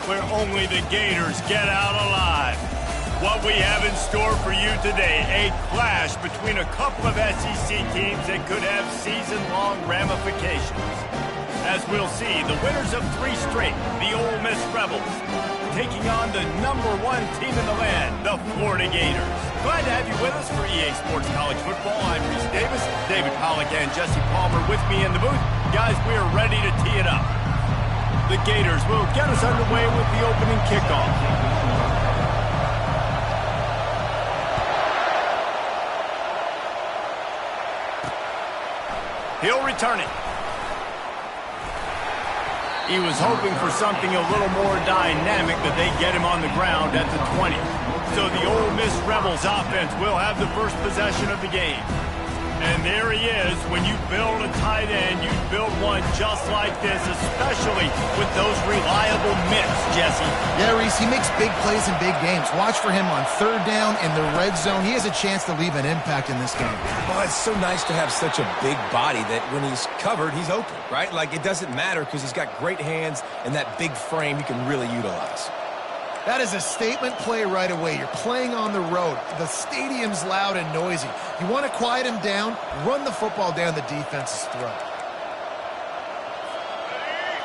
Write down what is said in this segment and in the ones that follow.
where only the Gators get out alive. What we have in store for you today, a clash between a couple of SEC teams that could have season-long ramifications. As we'll see, the winners of 3 straight, the Ole Miss Rebels, taking on the #1 team in the land, the Florida Gators. Glad to have you with us for EA Sports College Football. I'm Reese Davis, David Pollack and Jesse Palmer with me in the booth. Guys, we are ready to tee it up. The Gators will get us underway with the opening kickoff. He'll return it. He was hoping for something a little more dynamic, but they get him on the ground at the 20. So the Ole Miss Rebels offense will have the first possession of the game. And there he is. When you build a tight end, you build one just like this, especially with those reliable mitts, Jesse. Yeah, Reese, he makes big plays in big games. Watch for him on 3rd down in the red zone. He has a chance to leave an impact in this game. Well, it's so nice to have such a big body that when he's covered, he's open, right? Like, it doesn't matter because he's got great hands and that big frame he can really utilize. That is a statement play right away. You're playing on the road. The stadium's loud and noisy. You want to quiet him down, run the football down the defense's throat.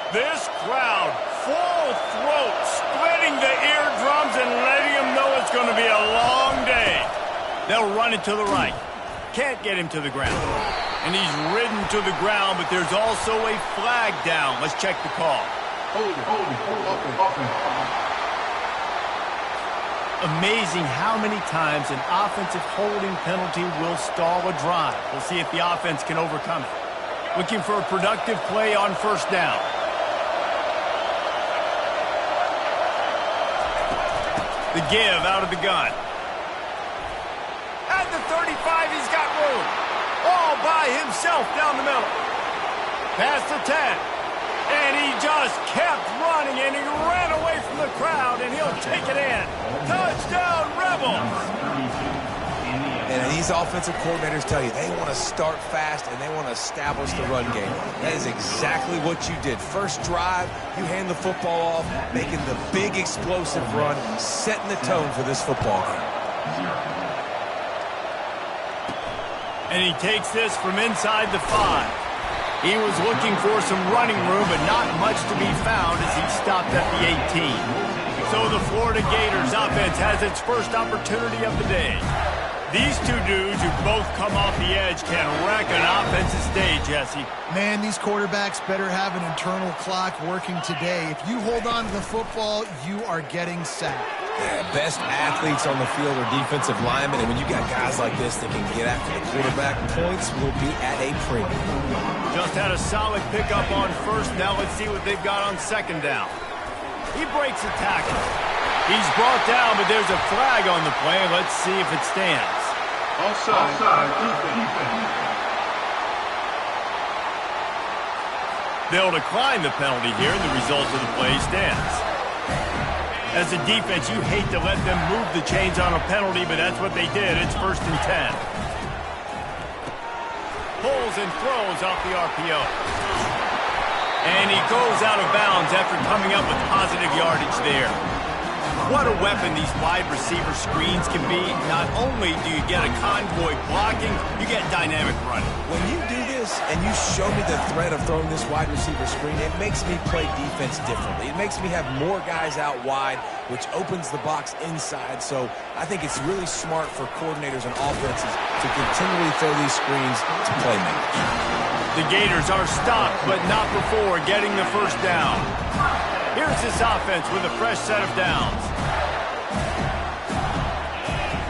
This crowd, full throat, splitting the eardrums and letting him know it's going to be a long day. They'll run it to the right. Can't get him to the ground. And he's ridden to the ground, but there's also a flag down. Let's check the call. Amazing how many times an offensive holding penalty will stall a drive. We'll see if the offense can overcome it. Looking for a productive play on 1st down. The give out of the gun. At the 35, he's got room. All by himself down the middle. Past the 10. And he just kept running, and he ran away from the crowd, and he'll take it in. Touchdown, Rebels! And these offensive coordinators tell you they want to start fast and they want to establish the run game. That is exactly what you did. First drive, you hand the football off, making the big explosive run, setting the tone for this football game. And he takes this from inside the 5. He was looking for some running room, but not much to be found as he stopped at the 18. So the Florida Gators offense has its first opportunity of the day. These two dudes who both come off the edge can wreck an offensive day, Jesse. Man, these quarterbacks better have an internal clock working today. If you hold on to the football, you are getting sacked. Yeah, best athletes on the field are defensive linemen, and when you got guys like this that can get after the quarterback, points will be at a premium. Just had a solid pickup on 1st. Now let's see what they've got on 2nd down. He breaks a tackle. He's brought down, but there's a flag on the play. Let's see if it stands. Offside. Defense. They'll decline the penalty here, and the result of the play stands. As a defense, you hate to let them move the chains on a penalty, but that's what they did. It's 1st and 10. Pulls and throws off the RPO. And he goes out of bounds after coming up with positive yardage there. What a weapon these wide receiver screens can be. Not only do you get a convoy blocking, you get dynamic running. When you do this and you show me the threat of throwing this wide receiver screen, it makes me play defense differently. It makes me have more guys out wide, which opens the box inside. So I think it's really smart for coordinators and offenses to continually throw these screens to playmakers. The Gators are stopped, but not before getting the 1st down. Here's this offense with a fresh set of downs.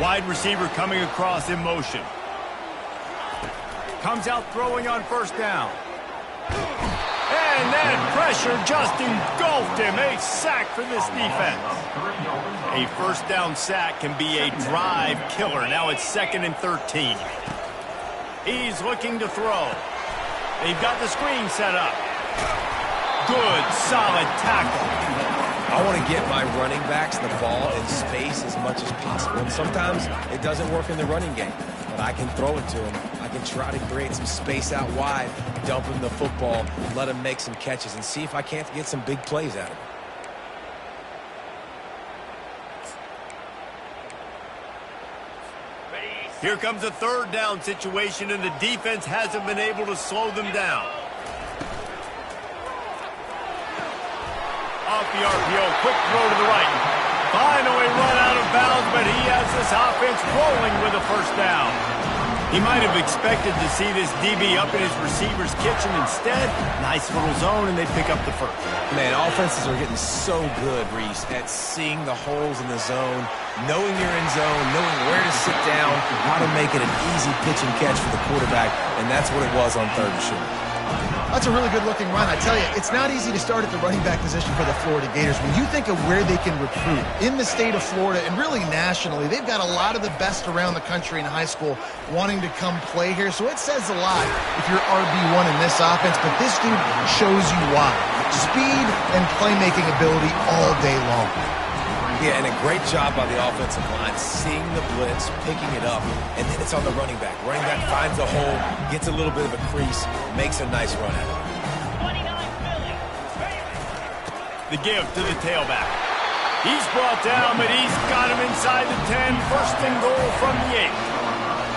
Wide receiver coming across in motion. Comes out throwing on 1st down. And that pressure just engulfed him. A sack for this defense. A 1st down sack can be a drive killer. Now it's 2nd and 13. He's looking to throw. They've got the screen set up. Good, solid tackle. I want to get my running backs the ball in space as much as possible. And sometimes it doesn't work in the running game, but I can throw it to them. I can try to create some space out wide, dump him the football, let him make some catches, and see if I can't get some big plays out of him. Here comes a third down situation, and the defense hasn't been able to slow them down. Off the RPO, quick throw to the right. Finally run out of bounds, but he has this offense rolling with a first down. He might have expected to see this DB up in his receiver's kitchen. Instead, nice little zone, and they pick up the first. Man, offenses are getting so good, Reese, at seeing the holes in the zone, knowing you're in zone, knowing where to sit down, how to make it an easy pitch and catch for the quarterback, and that's what it was on third and short. That's a really good-looking run. I tell you, it's not easy to start at the running back position for the Florida Gators. When you think of where they can recruit in the state of Florida and really nationally, they've got a lot of the best around the country in high school wanting to come play here. So it says a lot if you're RB1 in this offense, but this dude shows you why. Speed and playmaking ability all day long. Yeah, and a great job by the offensive line, seeing the blitz, picking it up, and then it's on the running back. Running back finds a hole, gets a little bit of a crease, makes a nice run at it. The give to the tailback. He's brought down, but he's got him inside the 10. First and goal from the 8.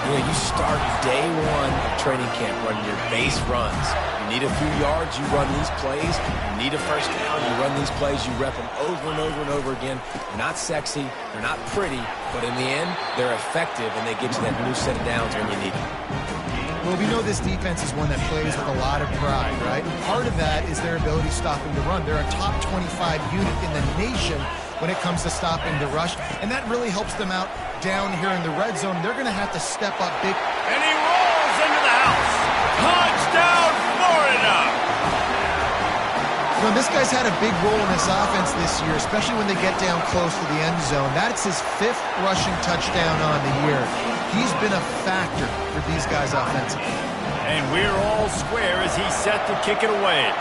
You know, you start day one of training camp running your base runs. You need a few yards, you run these plays. You need a first down, you run these plays. You rep them over and over and over again. They're not sexy, they're not pretty, but in the end, they're effective, and they get you that new set of downs when you need them. Well, we know this defense is one that plays with a lot of pride, right? And part of that is their ability stopping the run. They're a top 25 unit in the nation when it comes to stopping the rush, and that really helps them out down here in the red zone. They're going to have to step up big. And he rolls into the house. Touchdown, Florida! You know, this guy's had a big role in this offense this year, especially when they get down close to the end zone. That's his 5th rushing touchdown on the year. He's been a factor for these guys offensively. And we're all square as he's set to kick it away.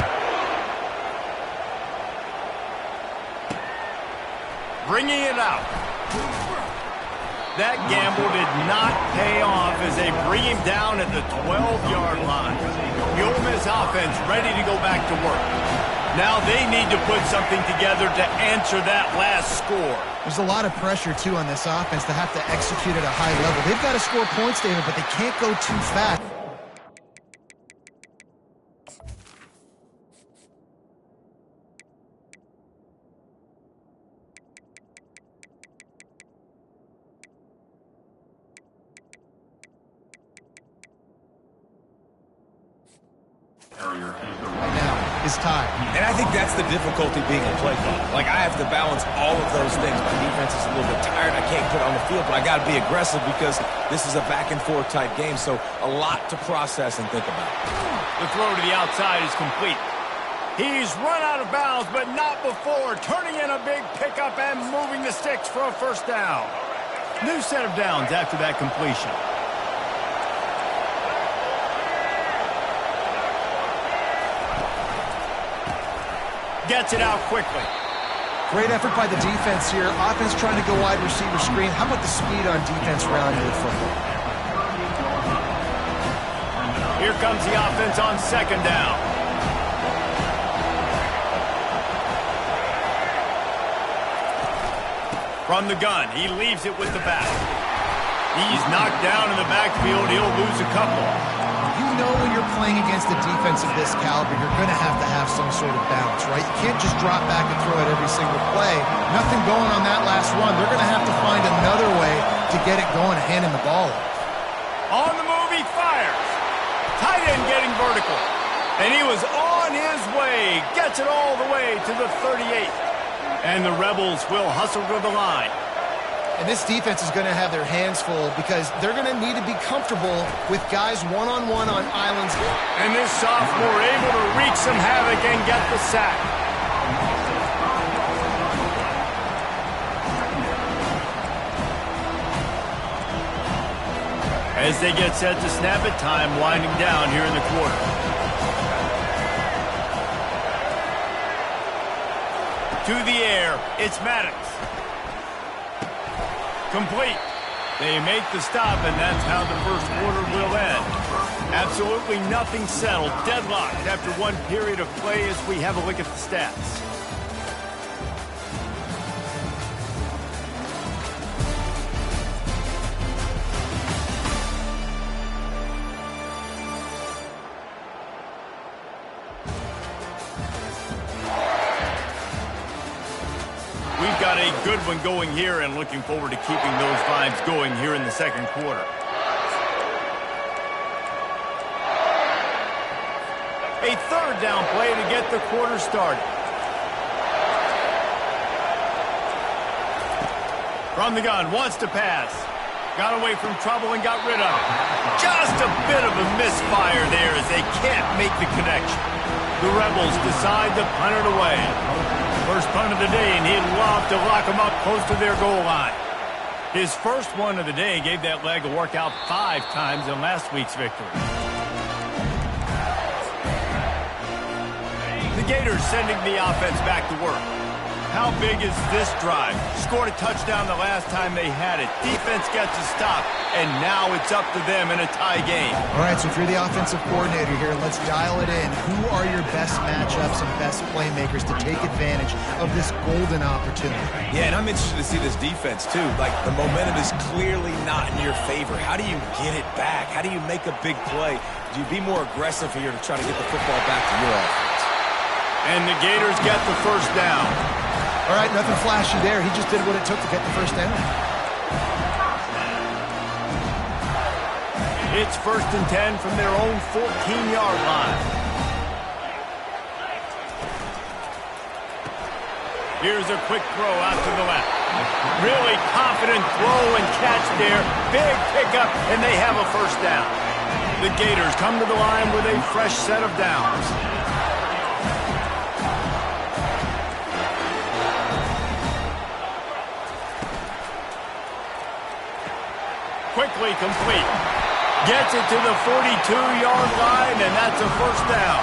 Bringing it out. That gamble did not pay off as they bring him down at the 12-yard line. The Ole Miss offense ready to go back to work. Now they need to put something together to answer that last score. There's a lot of pressure, too, on this offense to have to execute at a high level. They've got to score points, David, but they can't go too fast. Is tied. And I think that's the difficulty being a play caller. Like, I have to balance all of those things. My defense is a little bit tired. I can't put it on the field, but I got to be aggressive because this is a back-and-forth type game, so a lot to process and think about. The throw to the outside is complete. He's run out of bounds, but not before turning in a big pickup and moving the sticks for a first down. New set of downs after that completion. Gets it out quickly. Great effort by the defense here. Offense trying to go wide receiver screen. How about the speed on defense rallying the football? Here comes the offense on second down. From the gun, he leaves it with the back. He's knocked down in the backfield. He'll lose a couple. You know when you're playing against a defense of this caliber, you're going to have some sort of balance, right? You can't just drop back and throw it every single play. Nothing going on that last run. They're going to have to find another way to get it going, handing the ball off. On the move, he fires. Tight end getting vertical. And he was on his way. Gets it all the way to the 38. And the Rebels will hustle to the line. And this defense is going to have their hands full because they're going to need to be comfortable with guys one-on-one on islands. And this sophomore able to wreak some havoc and get the sack. As they get set to snap it, time winding down here in the quarter. To the air, it's Maddox. Complete. They make the stop, and that's how the first quarter will end. Absolutely nothing settled. Deadlocked after one period of play as we have a look at the stats. got a good one going here and looking forward to keeping those vibes going here in the second quarter. A third down play to get the quarter started. From the gun, wants to pass. Got away from trouble and got rid of it. Just a bit of a misfire there as they can't make the connection. The Rebels decide to punt it away. First punt of the day, and he'd love to lock them up close to their goal line. His first one of the day gave that leg a workout 5 times in last week's victory. The Gators sending the offense back to work. How big is this drive? Scored a touchdown the last time they had it. Defense gets a stop, and now it's up to them in a tie game. All right, so if you're the offensive coordinator here, let's dial it in. Who are your best matchups and best playmakers to take advantage of this golden opportunity? Yeah, and I'm interested to see this defense, too. Like, the momentum is clearly not in your favor. How do you get it back? How do you make a big play? Do you be more aggressive here to try to get the football back to your offense? And the Gators get the first down. All right, nothing flashy there. He just did what it took to get the first down. It's 1st and 10 from their own 14-yard line. Here's a quick throw out to the left. Really confident throw and catch there. Big pickup, and they have a first down. The Gators come to the line with a fresh set of downs. Quickly complete. Gets it to the 42-yard line, and that's a first down.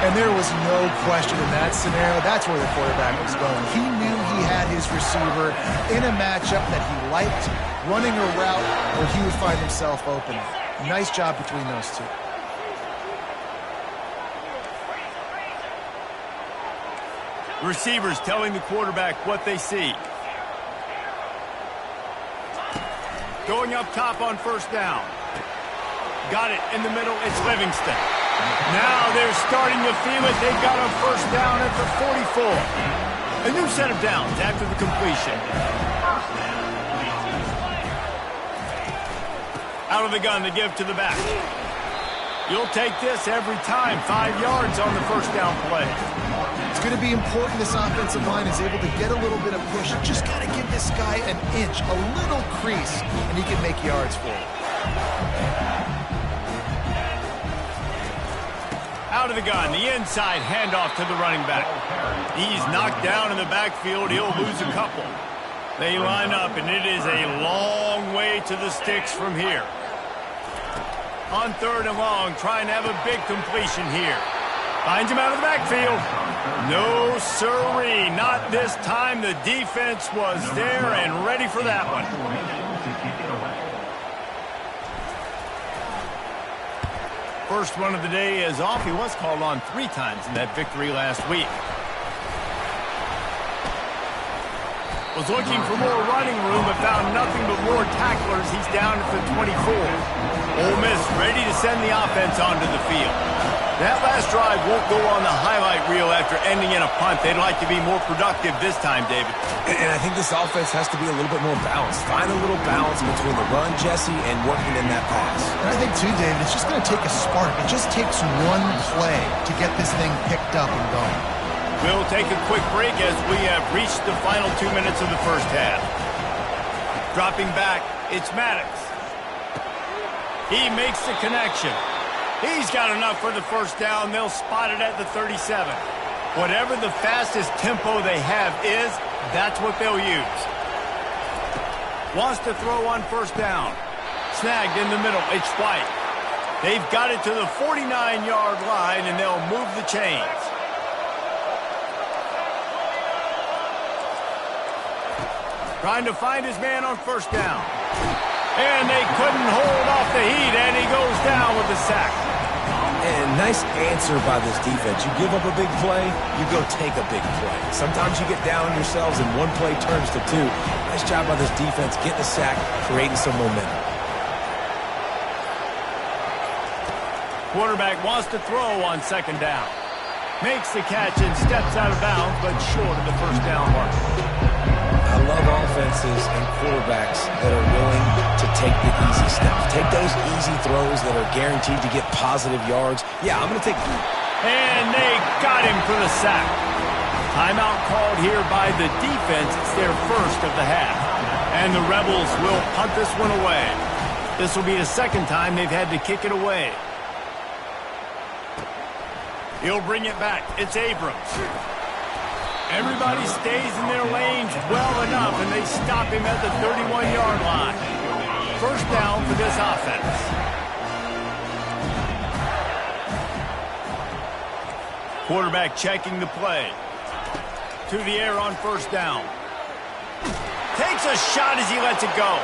And there was no question in that scenario. That's where the quarterback was going. He knew he had his receiver in a matchup that he liked, running a route where he would find himself open. Nice job between those two. Receivers telling the quarterback what they see. Going up top on first down. Got it in the middle. It's Livingston. Now they're starting to feel it. They've got a first down at the 44. A new set of downs after the completion. Out of the gun to give to the back. You'll take this every time. 5 yards on the first down play. It's going to be important this offensive line is able to get a little bit of push. Just got to give this guy an inch, a little crease, and he can make yards for it. Out of the gun, the inside handoff to the running back. He's knocked down in the backfield. He'll lose a couple. They line up, and it is a long way to the sticks from here. On 3rd and long, trying to have a big completion here. Finds him out of the backfield. No, sirree, not this time. The defense was there and ready for that one. First run of the day is off. He was called on 3 times in that victory last week. Was looking for more running room, but found nothing but more tacklers. He's down at the 24. Ole Miss ready to send the offense onto the field. That last drive won't go on the highlight reel after ending in a punt. They'd like to be more productive this time, David. And I think this offense has to be a little bit more balanced. Find a little balance between the run, Jesse, and working in that pass. And I think, too, David, it's just going to take a spark. It just takes one play to get this thing picked up and going. We'll take a quick break as we have reached the final 2 minutes of the first half. Dropping back, it's Maddox. He makes the connection. He's got enough for the first down. They'll spot it at the 37. Whatever the fastest tempo they have is, that's what they'll use. Wants to throw on first down. Snagged in the middle. It's White. They've got it to the 49-yard line, and they'll move the chains. Trying to find his man on first down. And they couldn't hold off the heat, and he goes down with the sack. And nice answer by this defense. You give up a big play, you go take a big play. Sometimes you get down on yourselves and one play turns to 2. Nice job by this defense getting the sack, creating some momentum. Quarterback wants to throw on second down. Makes the catch and steps out of bounds, but short of the first down mark. defenses and quarterbacks that are willing to take the easy steps. Take those easy throws that are guaranteed to get positive yards. Yeah, I'm going to take... And they got him for the sack. Timeout called here by the defense. It's their first of the half. And the Rebels will punt this one away. This will be the second time they've had to kick it away. He'll bring it back. It's Abrams. Everybody stays in their lanes well enough, and they stop him at the 31-yard line. First down for this offense. Quarterback checking the play. To the air on first down. Takes a shot as he lets it go.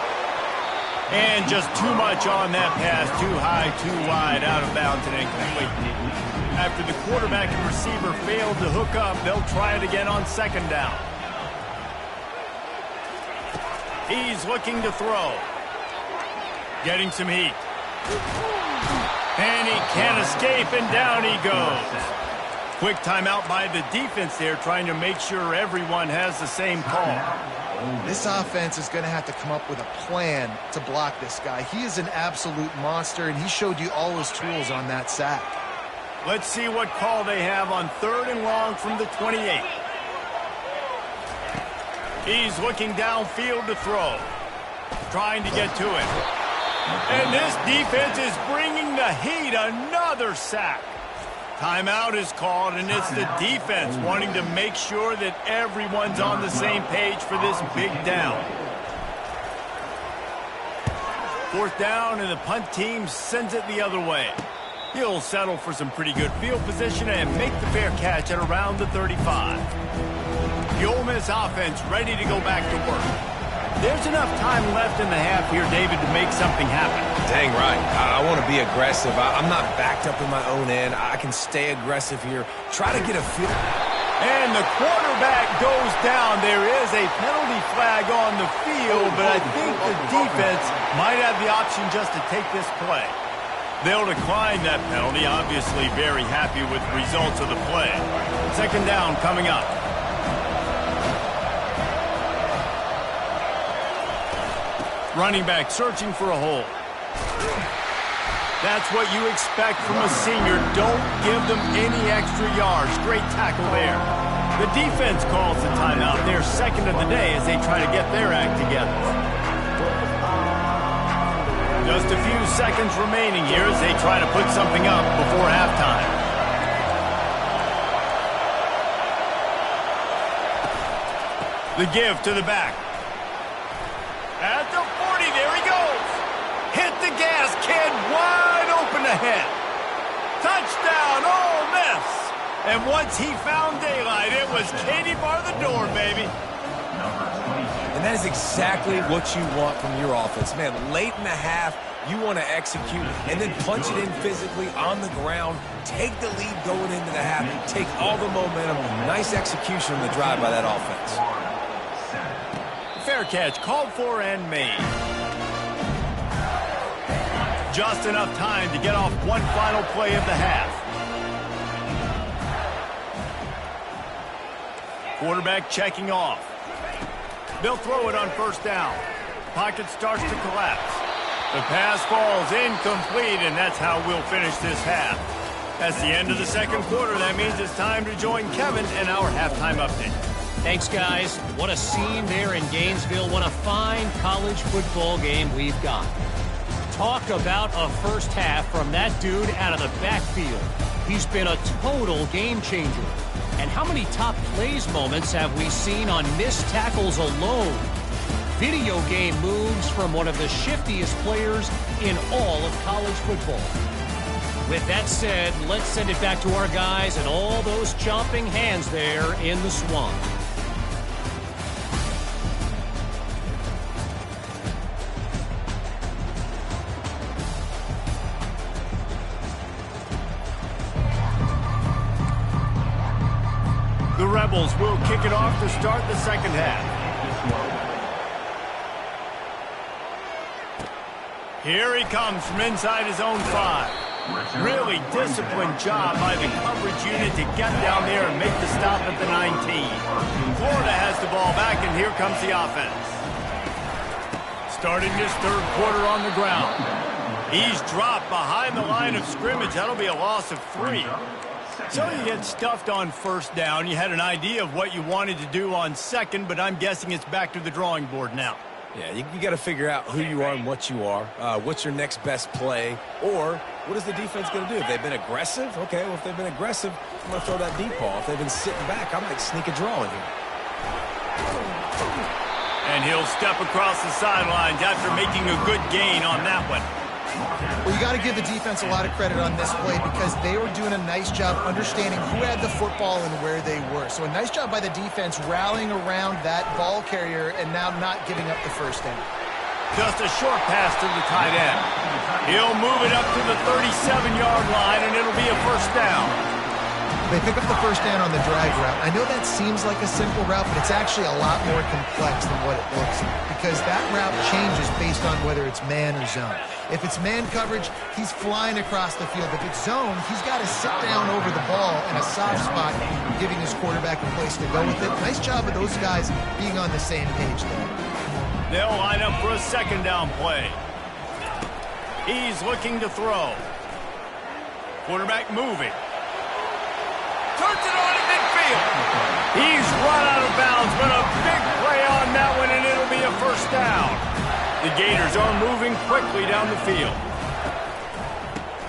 And just too much on that pass. Too high, too wide, out of bounds and incomplete. After the quarterback and receiver failed to hook up, they'll try it again on second down. He's looking to throw. Getting some heat. And he can't escape, and down he goes. Quick timeout by the defense there, trying to make sure everyone has the same call. This offense is going to have to come up with a plan to block this guy. He is an absolute monster, and he showed you all his tools on that sack. Let's see what call they have on third and long from the 28. He's looking downfield to throw. Trying to get to it. And this defense is bringing the heat. Another sack. Timeout is called, and it's the defense wanting to make sure that everyone's on the same page for this big down. Fourth down, and the punt team sends it the other way. He'll settle for some pretty good field position and make the fair catch at around the 35. The Ole Miss offense ready to go back to work. There's enough time left in the half here, David, to make something happen. Dang right. I want to be aggressive. I'm not backed up in my own end. I can stay aggressive here. Try to get a feel. And the quarterback goes down. There is a penalty flag on the field, but I think the defense might have the option just to take this play. They'll decline that penalty, obviously very happy with the results of the play. Second down coming up. Running back searching for a hole. That's what you expect from a senior. Don't give them any extra yards. Great tackle there. The defense calls the timeout. Their second of the day as they try to get their act together. Just a few seconds remaining here as they try to put something up before halftime. The give to the back. At the 40, there he goes. Hit the gas, kid, wide open ahead. Touchdown, Ole Miss. And once he found daylight, it was Katie bar the door, baby. And that is exactly what you want from your offense. Man, late in the half, you want to execute and then punch it in physically on the ground. Take the lead going into the half. Take all the momentum. Nice execution on the drive by that offense. Fair catch called for and made. Just enough time to get off one final play of the half. Quarterback checking off. They'll throw it on first down. Pocket starts to collapse. The pass falls incomplete, and that's how we'll finish this half. That's the end of the second quarter. That means it's time to join Kevin in our halftime update. Thanks, guys. What a scene there in Gainesville. What a fine college football game we've got. Talk about a first half from that dude out of the backfield. He's been a total game changer. And how many top plays moments have we seen on missed tackles alone? Video game moves from one of the shiftiest players in all of college football. With that said, let's send it back to our guys and all those chomping hands there in the swamp. The Rebels will kick it off to start the second half. Here he comes from inside his own 5. Really disciplined job by the coverage unit to get down there and make the stop at the 19. Florida has the ball back, and and here comes the offense. Starting this third quarter on the ground. He's dropped behind the line of scrimmage. That'll be a loss of 3. So you get stuffed on first down. You had an idea of what you wanted to do on second, but I'm guessing it's back to the drawing board now. Yeah, you got to figure out who you are and what you are. What's your next best play? Or what is the defense going to do? If they've been aggressive, okay, well, if they've been aggressive, I'm going to throw that deep ball. If they've been sitting back, I might sneak a draw in here. And he'll step across the sidelines after making a good gain on that one. Well, you got to give the defense a lot of credit on this play because they were doing a nice job understanding who had the football and where they were. So a nice job by the defense rallying around that ball carrier and now not giving up the first down. Just a short pass to the tight end. He'll move it up to the 37-yard line, and it'll be a first down. They pick up the first down on the drag route. I know that seems like a simple route, but it's actually a lot more complex than what it looks like because that route changes based on whether it's man or zone. If it's man coverage, he's flying across the field. If it's zone, he's got to sit down over the ball in a soft spot, giving his quarterback a place to go with it. Nice job of those guys being on the same page there. They'll line up for a second down play. He's looking to throw. Quarterback moving. Turns it on in midfield. He's run out of bounds, but a big play on that one, and it'll be a first down. The Gators are moving quickly down the field.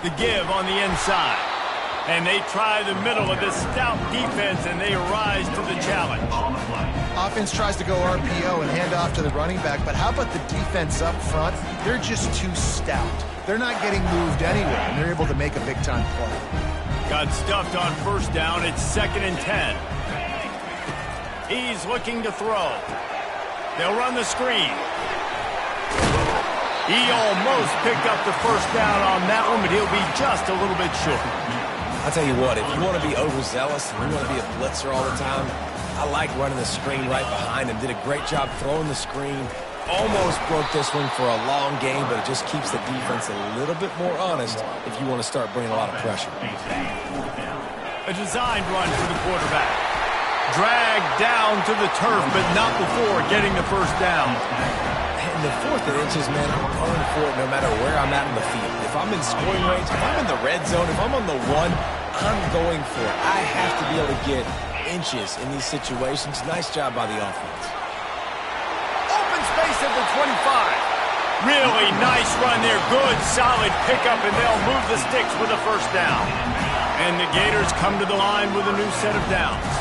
The give on the inside. And they try the middle of this stout defense, and they rise to the challenge. Offense tries to go RPO and hand off to the running back, but how about the defense up front? They're just too stout. They're not getting moved anywhere, and they're able to make a big-time play. Got stuffed on first down. It's 2nd and 10. He's looking to throw. They'll run the screen. He almost picked up the first down on that one, but he'll be just a little bit short. I'll tell you what, if you want to be overzealous and you want to be a blitzer all the time, I like running the screen right behind him. Did a great job throwing the screen. Almost broke this one for a long game, but it just keeps the defense a little bit more honest if you want to start bringing a lot of pressure. A designed run for the quarterback. Dragged down to the turf, but not before getting the first down. In the 4th and inches, man, I'm going for it no matter where I'm at in the field. If I'm in scoring range, if I'm in the red zone, if I'm on the 1, I'm going for it. I have to be able to get inches in these situations. Nice job by the offense. Open space at the 25. Really nice run there. Good, solid pickup, and they'll move the sticks with a first down. And the Gators come to the line with a new set of downs.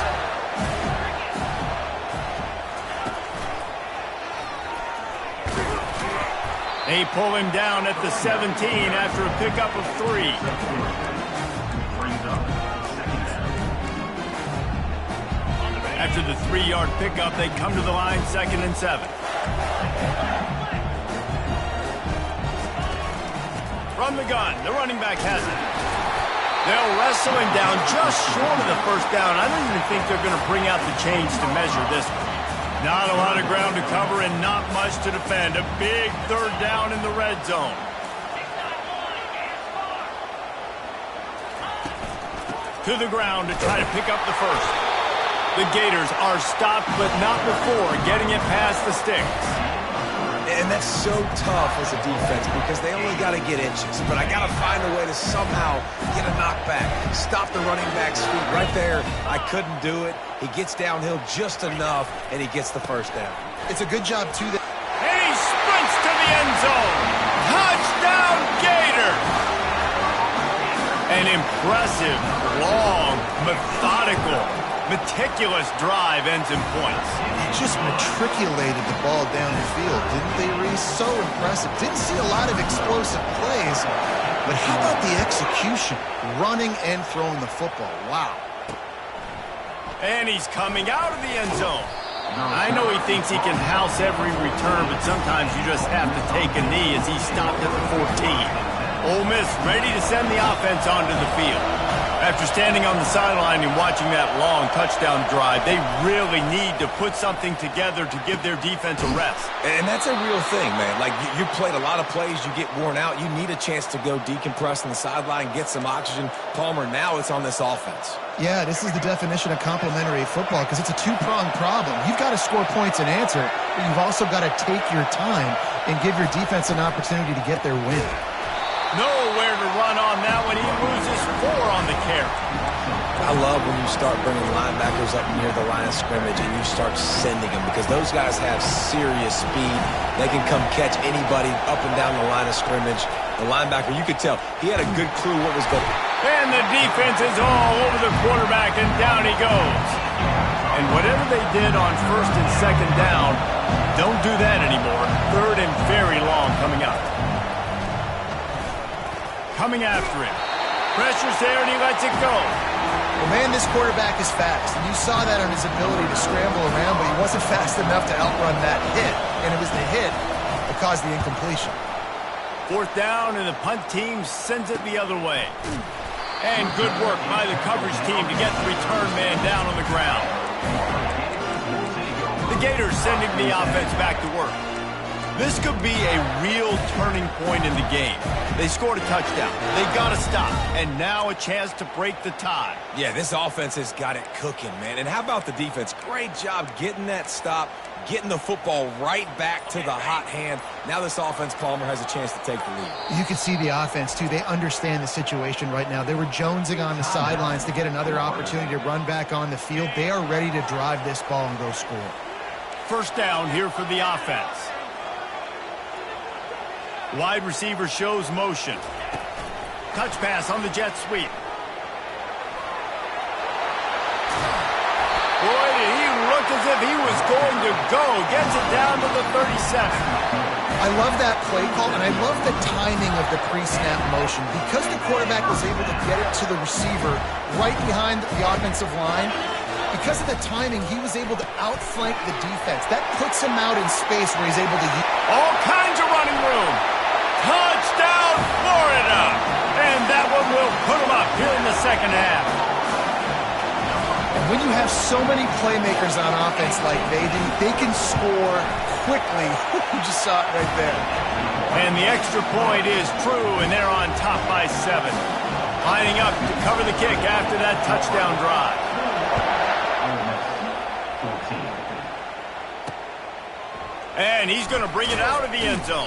They pull him down at the 17 after a pickup of 3. After the 3-yard pickup, they come to the line 2nd and 7. From the gun, the running back has it. They'll wrestle him down just short of the first down. I don't even think they're going to bring out the chains to measure this one. Not a lot of ground to cover and not much to defend. A big 3rd down in the red zone. To the ground to try to pick up the first. The Gators are stopped, but not before getting it past the sticks. And that's so tough as a defense because they only got to get inches. But I got to find a way to somehow get a knockback. Stop the running back's feet right there. I couldn't do it. He gets downhill just enough, and he gets the first down. It's a good job, too. And he sprints to the end zone. Touchdown, Gators! An impressive, long, methodical, meticulous drive ends in points. He just matriculated the ball down the field, didn't they, Reese? So impressive. Didn't see a lot of explosive plays, but how about the execution? Running and throwing the football. Wow. And he's coming out of the end zone. I know he thinks he can house every return, but sometimes you just have to take a knee as he stopped at the 14. Ole Miss ready to send the offense onto the field. After standing on the sideline and watching that long touchdown drive, they really need to put something together to give their defense a rest. And that's a real thing, man. Like, you played a lot of plays, you get worn out, you need a chance to go decompress on the sideline, get some oxygen. Palmer, now it's on this offense. Yeah, this is the definition of complementary football because it's a two-pronged problem. You've got to score points and answer, but you've also got to take your time and give your defense an opportunity to get their win. Nowhere to run on that one. He loses 4 on the carry. I love when you start bringing linebackers up near the line of scrimmage and you start sending them because those guys have serious speed. They can come catch anybody up and down the line of scrimmage. The linebacker, you could tell, he had a good clue what was going on. And the defense is all over the quarterback, and down he goes. And whatever they did on 1st and 2nd down, don't do that anymore. 3rd and very long coming up. Coming after him. Pressure's there, and he lets it go. Well, man, this quarterback is fast, and you saw that on his ability to scramble around, but he wasn't fast enough to outrun that hit, and it was the hit that caused the incompletion. 4th down, and the punt team sends it the other way. And good work by the coverage team to get the return man down on the ground. The Gators sending the offense back to work. This could be a real turning point in the game. They scored a touchdown. They got to stop. And now a chance to break the tie. Yeah, this offense has got it cooking, man. And how about the defense? Great job getting that stop, getting the football right back to the hot hand. Now this offense, Palmer, has a chance to take the lead. You can see the offense, too. They understand the situation right now. They were jonesing on the sidelines to get another opportunity to run back on the field. They are ready to drive this ball and go score. 1st down here for the offense. Wide receiver shows motion. Touch pass on the jet sweep. Boy, did he look as if he was going to go. Gets it down to the 37. I love that play call, and I love the timing of the pre-snap motion. Because the quarterback was able to get it to the receiver right behind the offensive line, because of the timing, he was able to outflank the defense. That puts him out in space where he's able to use all kinds of running room. Touchdown, Florida! And that one will put them up here in the 2nd half. And when you have so many playmakers on offense like they do, they can score quickly. You just saw it right there. And the extra point is true, and they're on top by 7. Lining up to cover the kick after that touchdown drive. And he's going to bring it out of the end zone.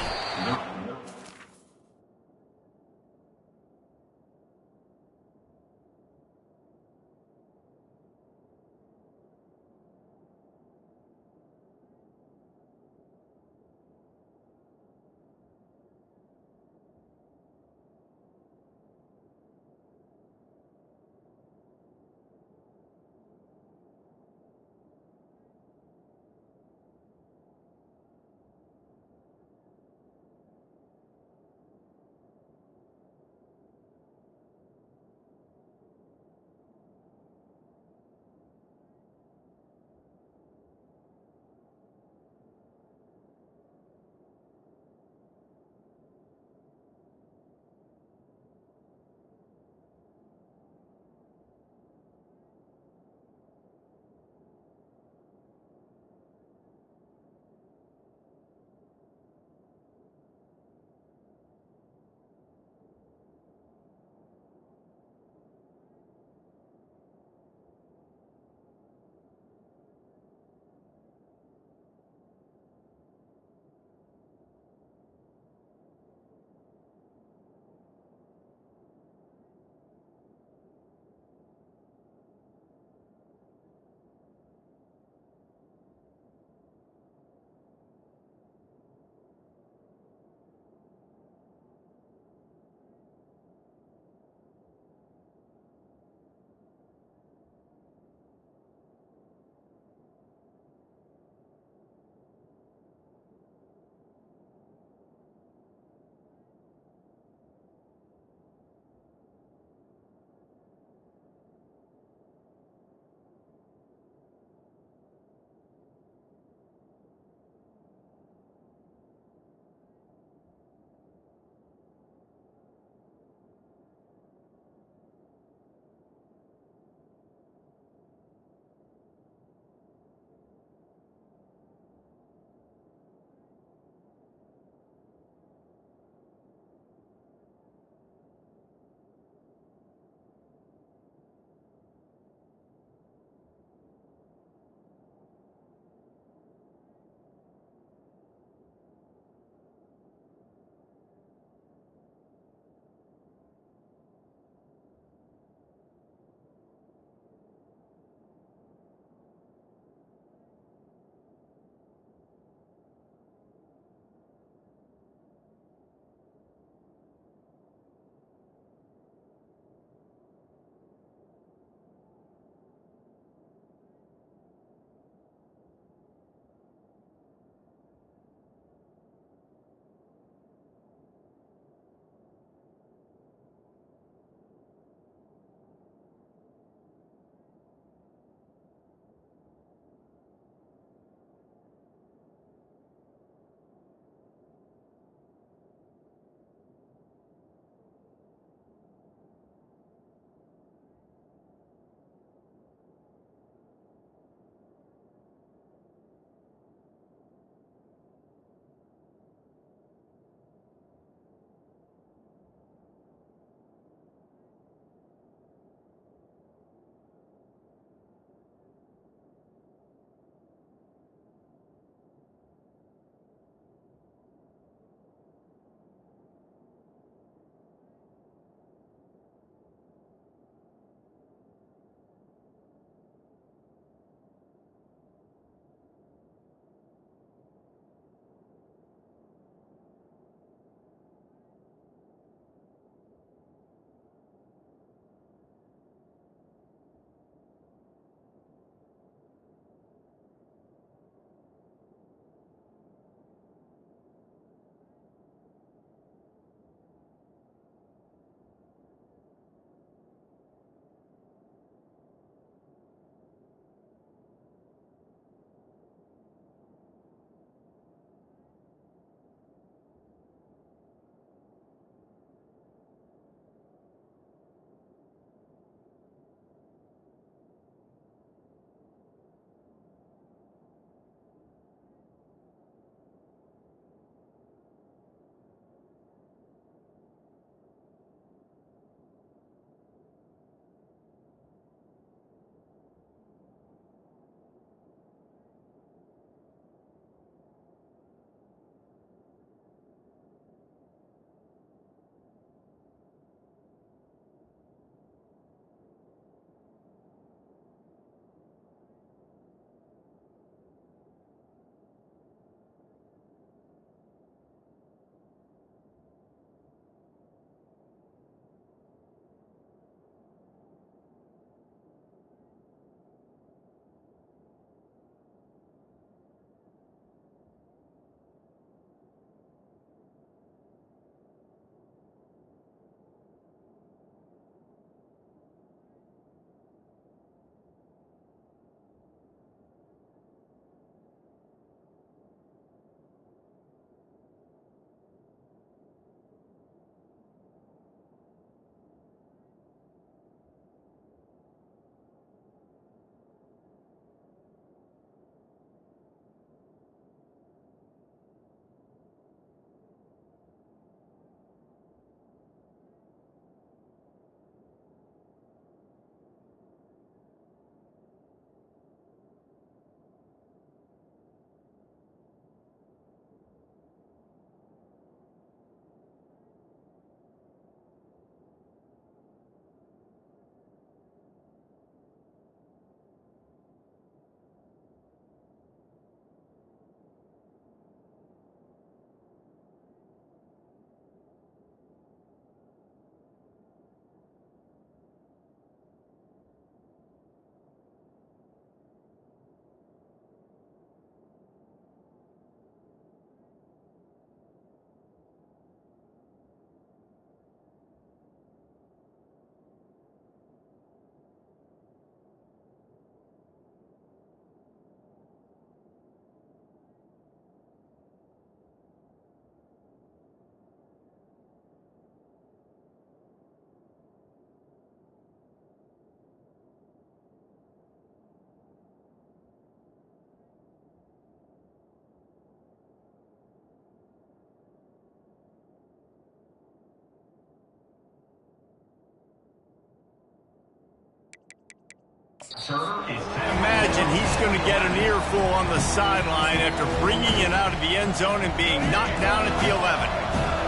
imagine he's going to get an earful on the sideline after bringing it out of the end zone and being knocked down at the 11.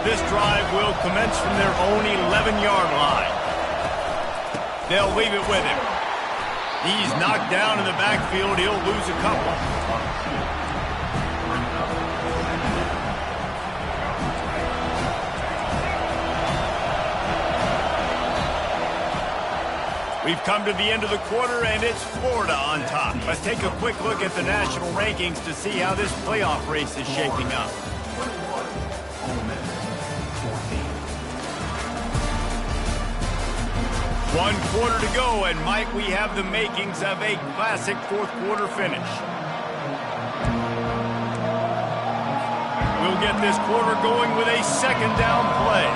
This drive will commence from their own 11-yard line. They'll leave it with him. He's knocked down in the backfield. He'll lose a couple. We've come to the end of the quarter, and it's Florida on top. Let's take a quick look at the national rankings to see how this playoff race is shaping up. One quarter to go, and might we have the makings of a classic fourth quarter finish. We'll get this quarter going with a second down play.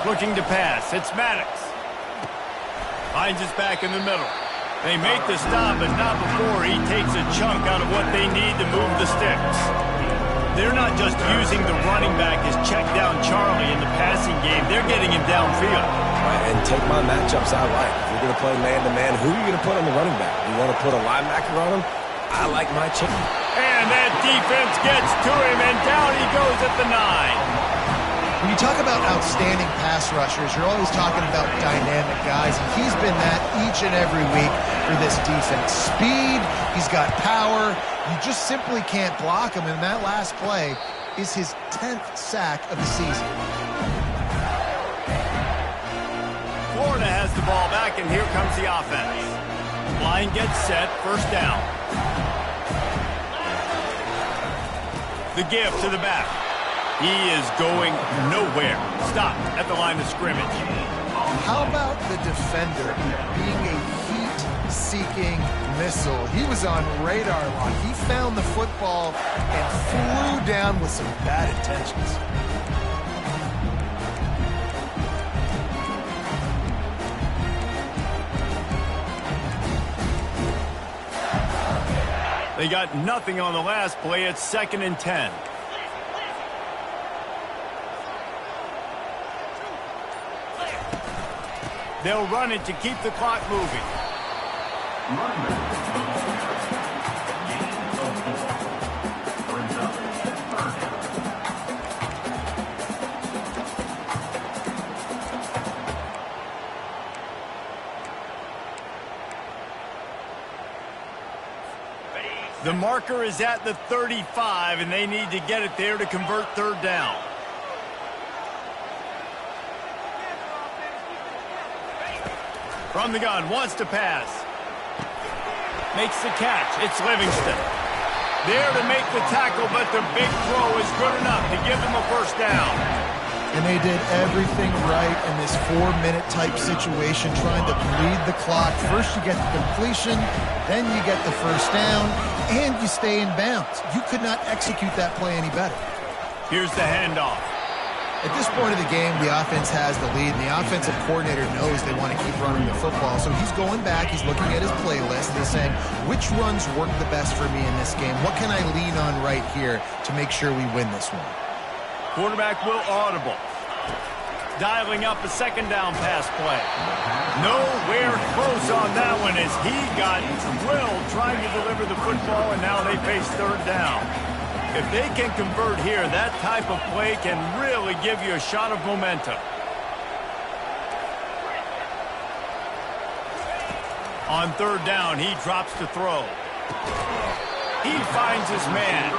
Looking to pass. It's Maddox. Finds his back in the middle. They make the stop, but not before he takes a chunk out of what they need to move the sticks. They're not just using the running back as check down Charlie in the passing game. They're getting him downfield. Right, and take my matchups I like. If you're going to play man-to-man, who are you going to put on the running back? You want to put a linebacker on him? I like my chicken. And that defense gets to him, and down he goes at the 9. When you talk about outstanding pass rushers, you're always talking about dynamic guys, and he's been that each and every week for this defense. Speed, he's got power, you just simply can't block him, and that last play is his 10th sack of the season. Florida has the ball back, and here comes the offense. Line gets set, first down. The give to the back. He is going nowhere. Stopped at the line of scrimmage. How about the defender being a heat-seeking missile? He was on radar lock. He found the football and flew down with some bad intentions. They got nothing on the last play. It's 2nd and 10. They'll run it to keep the clock moving. The marker is at the 35, and they need to get it there to convert third down. From the gun, wants to pass. Makes the catch. It's Livingston. There to make the tackle, but the big throw is good enough to give them a first down. And they did everything right in this 4-minute type situation, trying to bleed the clock. First you get the completion, then you get the first down, and you stay in bounds. You could not execute that play any better. Here's the handoff. At this point of the game, the offense has the lead, and the offensive coordinator knows they want to keep running the football. So he's going back, he's looking at his playlist, and he's saying, which runs work the best for me in this game? What can I lean on right here to make sure we win this one? Quarterback will audible. Dialing up a second down pass play. Nowhere close on that one as he got drilled trying to deliver the football, and now they face third down. If they can convert here, that type of play can really give you a shot of momentum. On third down, he drops to throw. He finds his man.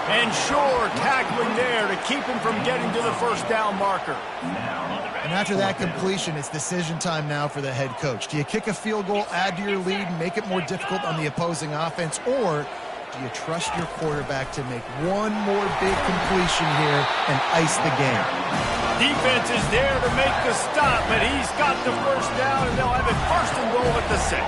And sure, tackling there to keep him from getting to the first down marker. And after that completion, it's decision time now for the head coach. Do you kick a field goal, add to your lead, and make it more difficult on the opposing offense, or do you trust your quarterback to make one more big completion here and ice the game? Defense is there to make the stop, but he's got the first down, and they'll have it first and goal at the 6.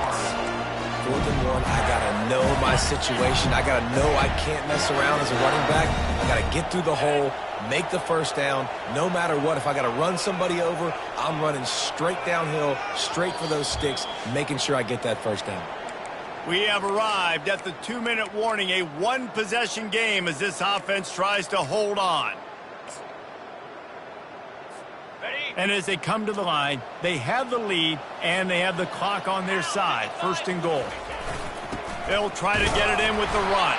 4th and 1, I got to know my situation. I got to know I can't mess around as a running back. I got to get through the hole, make the first down, no matter what. If I got to run somebody over, I'm running straight downhill, straight for those sticks, making sure I get that first down. We have arrived at the 2-minute warning, a one-possession game as this offense tries to hold on. Ready? And as they come to the line, they have the lead and they have the clock on their side. 1st and goal. They'll try to get it in with the run.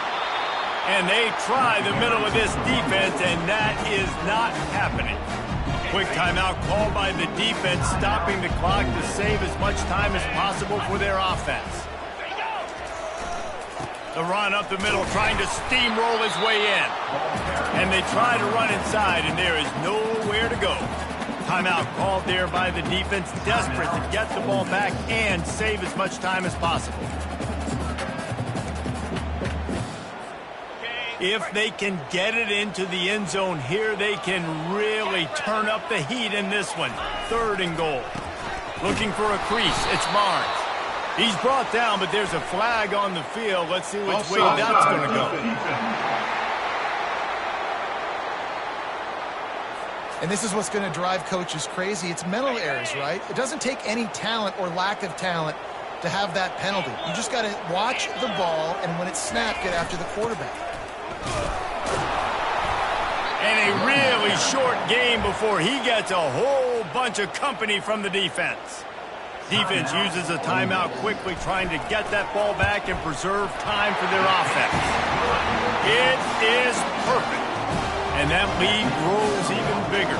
And they try the middle of this defense, and that is not happening. Quick timeout called by the defense, stopping the clock to save as much time as possible for their offense. The run up the middle, trying to steamroll his way in. And they try to run inside, and there is nowhere to go. Timeout called there by the defense, desperate to get the ball back and save as much time as possible. If they can get it into the end zone here, they can really turn up the heat in this one. 3rd and goal. Looking for a crease. It's Barnes. He's brought down, but there's a flag on the field. Let's see which way that's going to go. And this is what's going to drive coaches crazy. It's mental errors, right? It doesn't take any talent or lack of talent to have that penalty. You just got to watch the ball, and when it's snapped, get after the quarterback. And a really short game before he gets a whole bunch of company from the defense. Defense uses a timeout quickly, trying to get that ball back and preserve time for their offense. It is perfect. And that lead grows even bigger.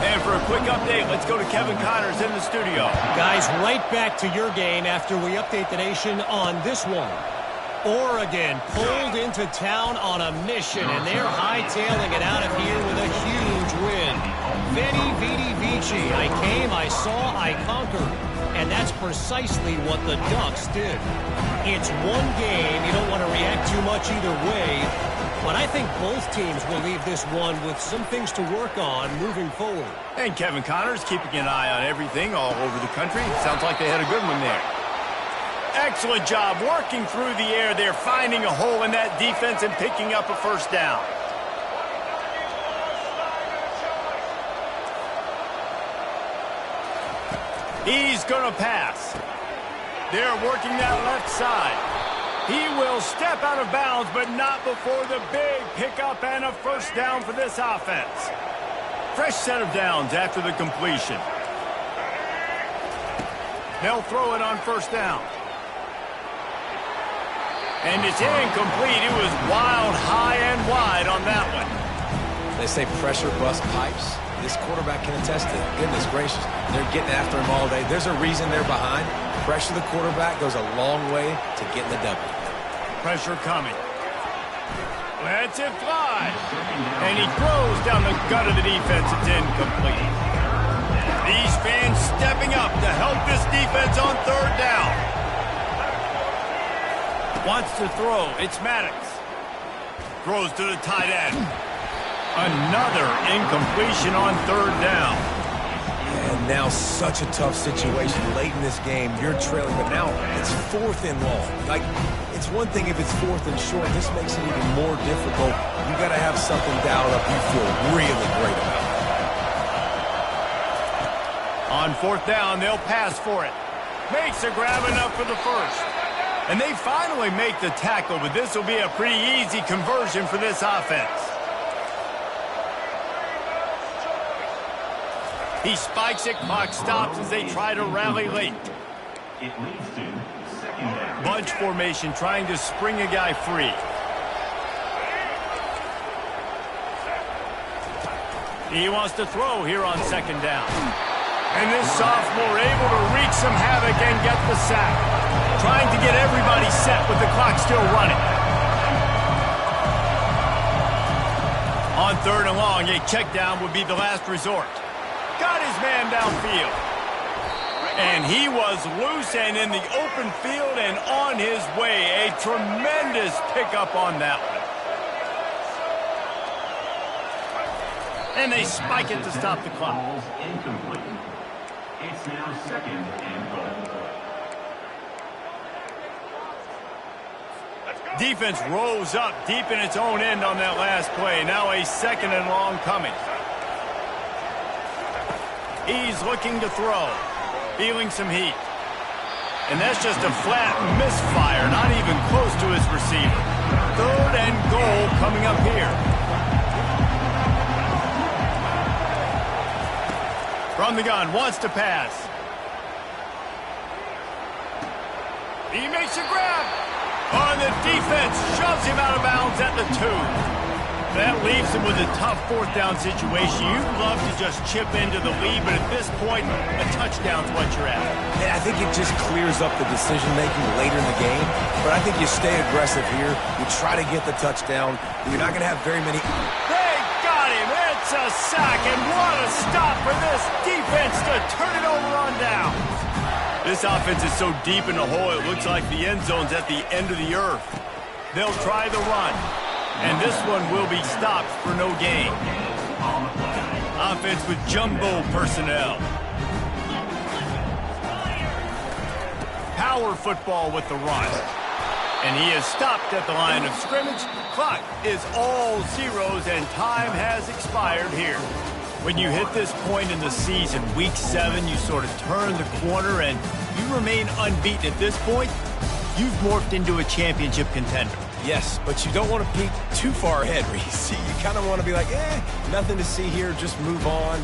And for a quick update, let's go to Kevin Connors in the studio. Guys, right back to your game after we update the nation on this one. Oregon pulled into town on a mission, and they're hightailing it out of here with a huge win. Veni, vidi, vici. I came, I saw, I conquered. And that's precisely what the Ducks did. It's one game. You don't want to react too much either way. But I think both teams will leave this one with some things to work on moving forward. And Kevin Connors keeping an eye on everything all over the country. Sounds like they had a good one there. Excellent job working through the air. They're finding a hole in that defense and picking up a 1st down. He's going to pass. They're working that left side. He will step out of bounds, but not before the big pickup and a 1st down for this offense. Fresh set of downs after the completion. They'll throw it on 1st down. And it's incomplete. It was wild, high, and wide on that one. They say pressure bust pipes. This quarterback can attest to it. Goodness gracious. They're getting after him all day. There's a reason they're behind. Pressure the quarterback goes a long way to getting the W. Pressure coming. Lets it fly. And he throws down the gut of the defense. It's incomplete. These fans stepping up to help this defense on 3rd down. Wants to throw. It's Maddox. Throws to the tight end. Another incompletion on 3rd down. And now such a tough situation late in this game. You're trailing, but now it's 4th and long. Like, it's one thing if it's 4th and short. This makes it even more difficult. You got to have something dialed up you feel really great about. On 4th down, they'll pass for it. Makes a grab enough for the 1st. And they finally make the tackle, but this will be a pretty easy conversion for this offense. He spikes it, clock stops as they try to rally late. It leads to 2nd down. Bunch formation trying to spring a guy free. He wants to throw here on 2nd down. And this sophomore able to wreak some havoc and get the sack. Trying to get everybody set with the clock still running. On 3rd and long, a check down would be the last resort. Got his man downfield. And he was loose and in the open field and on his way. A tremendous pickup on that one. And they spike it to stop the clock. Ball's incomplete. It's now 2nd and goal. Defense rose up deep in its own end on that last play. Now a 2nd and long coming. He's looking to throw. Feeling some heat. And that's just a flat misfire, not even close to his receiver. 3rd and goal coming up here. From the gun, wants to pass. He makes a grab. On the defense, shoves him out of bounds at the 2. That leaves him with a tough fourth down situation. You'd love to just chip into the lead, but at this point, a touchdown's what you're at. And I think it just clears up the decision-making later in the game. But I think you stay aggressive here. You try to get the touchdown. You're not going to have very many. They got him. It's a sack, and what a stop for this defense to turn it over on down. This offense is so deep in the hole, it looks like the end zone's at the end of the earth. They'll try the run. And this one will be stopped for no gain. Offense with jumbo personnel. Power football with the run. And he is stopped at the line of scrimmage. Clock is all zeros and time has expired here. When you hit this point in the season, week 7, you sort of turn the corner and you remain unbeaten at this point. You've morphed into a championship contender. Yes, but you don't want to peek too far ahead, Reese. You kind of want to be like, nothing to see here, just move on.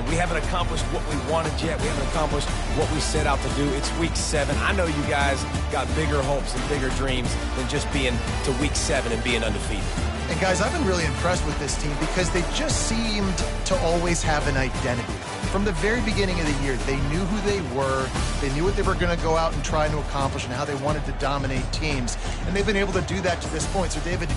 We haven't accomplished what we wanted yet. We haven't accomplished what we set out to do. It's week 7. I know you guys got bigger hopes and bigger dreams than just being to week 7 and being undefeated. And guys, I've been really impressed with this team because they just seemed to always have an identity. From the very beginning of the year, they knew who they were, they knew what they were going to go out and try to accomplish and how they wanted to dominate teams. And they've been able to do that to this point. So, David,